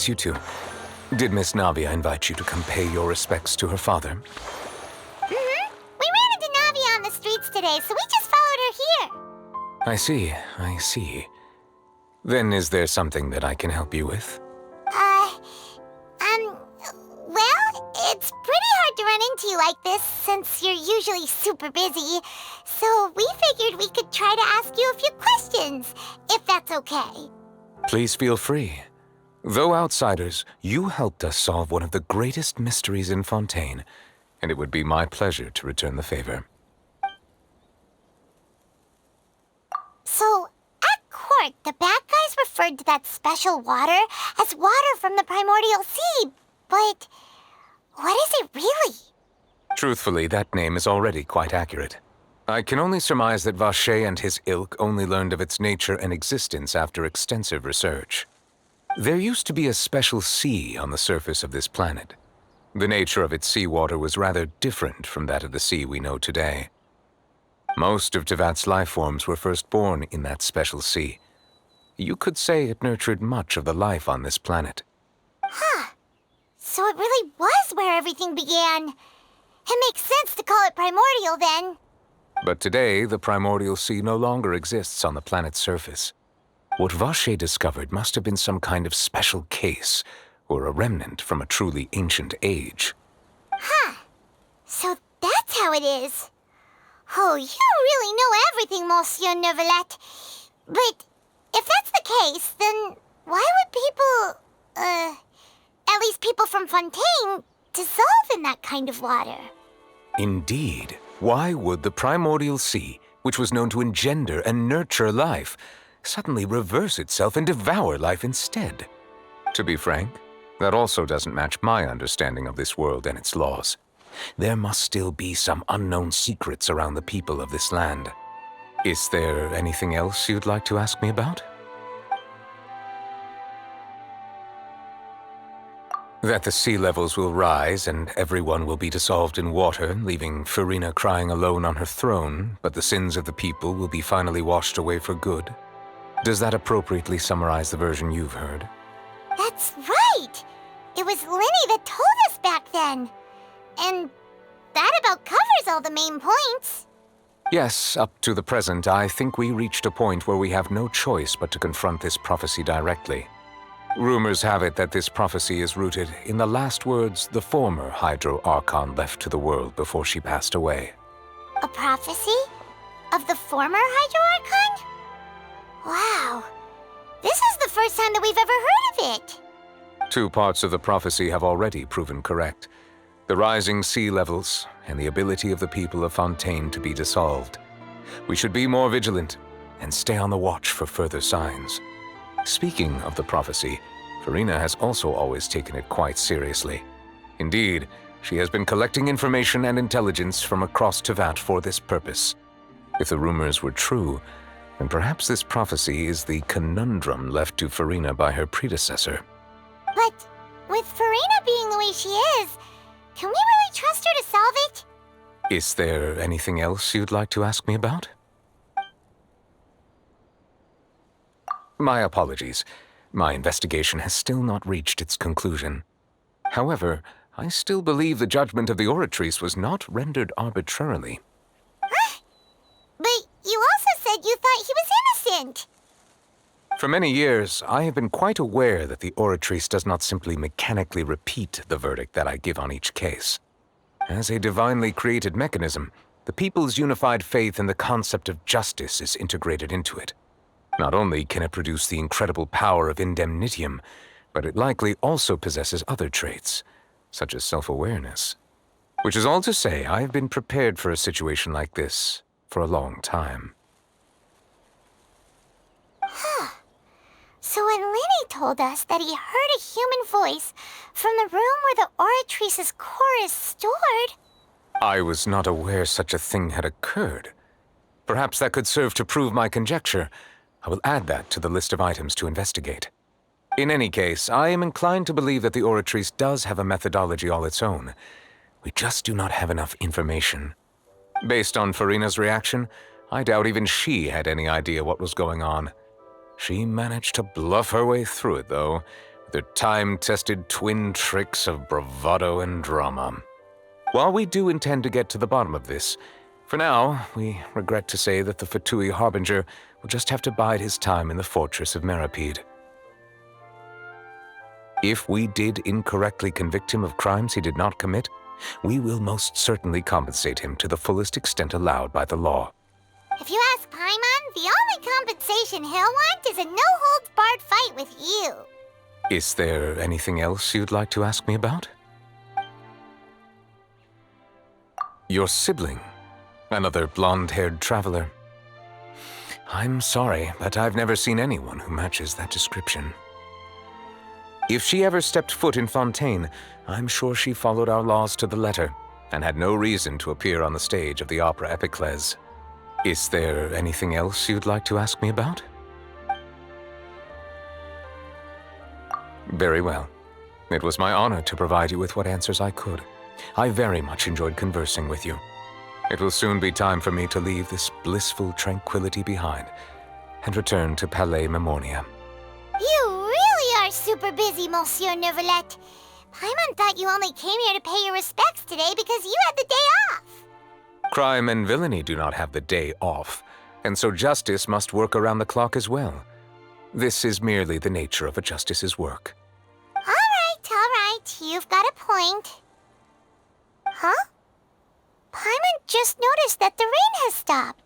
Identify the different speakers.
Speaker 1: it's you two. Did Miss Navia invite you to come pay your respects to her father?
Speaker 2: Mm-hmm. We ran into Navia on the streets today, so we just followed her here.
Speaker 1: I see. Then is there something that I can help you with?
Speaker 2: Well, it's pretty hard to run into you like this since you're usually super busy. So we figured we could try to ask you a few questions, if that's okay.
Speaker 1: Please feel free. Though outsiders, you helped us solve one of the greatest mysteries in Fontaine, and it would be my pleasure to return the favor.
Speaker 2: So, at court, the bad guys referred to that special water as water from the primordial sea, but what is it really?
Speaker 1: Truthfully, that name is already quite accurate. I can only surmise that Vacher and his ilk only learned of its nature and existence after extensive research. There used to be a special sea on the surface of this planet. The nature of its seawater was rather different from that of the sea we know today. Most of Teyvat's life forms were first born in that special sea. You could say it nurtured much of the life on this planet.
Speaker 2: Huh. So it really was where everything began. It makes sense to call it primordial then.
Speaker 1: But today, the primordial sea no longer exists on the planet's surface. What Vacher discovered must have been some kind of special case, or a remnant from a truly ancient age.
Speaker 2: Huh. So that's how it is. Oh, you really know everything, Monsieur Neuvillette. But if that's the case, then why would people, at least people from Fontaine, dissolve in that kind of water?
Speaker 1: Indeed. Why would the primordial sea, which was known to engender and nurture life, suddenly reverse itself and devour life instead? To be frank, that also doesn't match my understanding of this world and its laws. There must still be some unknown secrets around the people of this land. Is there anything else you'd like to ask me about? That the sea levels will rise and everyone will be dissolved in water, leaving Farina crying alone on her throne, but the sins of the people will be finally washed away for good. Does that appropriately summarize the version you've heard?
Speaker 2: That's right! It was Linny that told us back then. And that about covers all the main points.
Speaker 1: Yes, up to the present, I think we reached a point where we have no choice but to confront this prophecy directly. Rumors have it that this prophecy is rooted in the last words the former Hydro Archon left to the world before she passed away.
Speaker 2: A prophecy? Of the former Hydro Archon? Wow. This is the first time that we've ever heard of it.
Speaker 1: Two parts of the prophecy have already proven correct. The rising sea levels and the ability of the people of Fontaine to be dissolved. We should be more vigilant and stay on the watch for further signs. Speaking of the prophecy, Farina has also always taken it quite seriously. Indeed, she has been collecting information and intelligence from across Teyvat for this purpose. If the rumors were true, then perhaps this prophecy is the conundrum left to Farina by her predecessor.
Speaker 2: But with Farina being the way she is, can we really trust her to solve it?
Speaker 1: Is there anything else you'd like to ask me about? My apologies. My investigation has still not reached its conclusion. However, I still believe the judgment of the Oratrice was not rendered arbitrarily.
Speaker 2: Huh? But you also said you thought he was innocent.
Speaker 1: For many years, I have been quite aware that the Oratrice does not simply mechanically repeat the verdict that I give on each case. As a divinely created mechanism, the people's unified faith in the concept of justice is integrated into it. Not only can it produce the incredible power of indemnitium, but it likely also possesses other traits, such as self-awareness. Which is all to say, I have been prepared for a situation like this for a long time.
Speaker 2: Huh. So when Linny told us that he heard a human voice from the room where the Oratrice's core is stored...
Speaker 1: I was not aware such a thing had occurred. Perhaps that could serve to prove my conjecture. I will add that to the list of items to investigate. In any case, I am inclined to believe that the Oratrice does have a methodology all its own. We just do not have enough information. Based on Farina's reaction, I doubt even she had any idea what was going on. She managed to bluff her way through it, though, with Their time-tested twin tricks of bravado and drama. While we do intend to get to the bottom of this, for now, we regret to say that the Fatui Harbinger will just have to bide his time in the fortress of Meripede. If we did incorrectly convict him of crimes he did not commit, we will most certainly compensate him to the fullest extent allowed by the law.
Speaker 2: If you ask Paimon, the only compensation he'll want is a no-holds-barred fight with you.
Speaker 1: Is there anything else you'd like to ask me about? Your sibling, another blonde-haired traveler. I'm sorry, but I've never seen anyone who matches that description. If she ever stepped foot in Fontaine, I'm sure she followed our laws to the letter and had no reason to appear on the stage of the opera Epiclese. Is there anything else you'd like to ask me about? Very well. It was my honor to provide you with what answers I could. I very much enjoyed conversing with you. It will soon be time for me to leave this blissful tranquility behind and return to Palais Memornia.
Speaker 2: You really are super busy, Monsieur Neuvillette. Paimon thought you only came here to pay your respects today because you had the day off.
Speaker 1: Crime and villainy do not have the day off, and so justice must work around the clock as well. This is merely the nature of a justice's work.
Speaker 2: All right. You've got a point. Huh? Paimon just noticed that the rain has stopped.